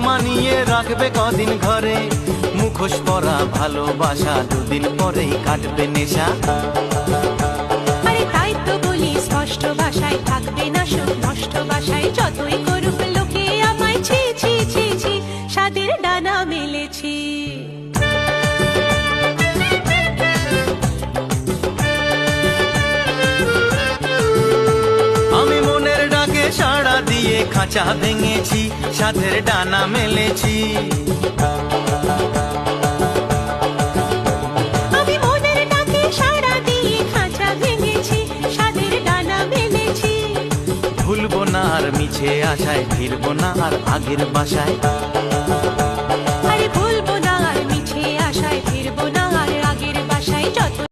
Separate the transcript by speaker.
Speaker 1: মানিয়ে রাখবে কদিন ঘরে, মুখোশ পরা ভালোবাসা দুদিন পরেই কাটবে নেশা।
Speaker 2: আরে তাই তো বলি স্পষ্ট ভাষায় থাকবে না সুখ, নষ্ট ভাষায় যতই করুক লোকে আমায় ছি ছি ছি ছি, স্বাদের ডানা মেলেছি।
Speaker 1: আমি মনের ডাকে সাড়া দিয়ে খাঁচা ভেঙেছি, সাধের ডানা মেলেছি।
Speaker 2: আমি মনের ডাকে সাড়া দিয়ে খাঁচা ভেঙেছি, স্বাদের ডানা মেলেছি।
Speaker 1: ভুলবো না আর মিছে আশায়, ফিরবো না আর আগের বাসায়।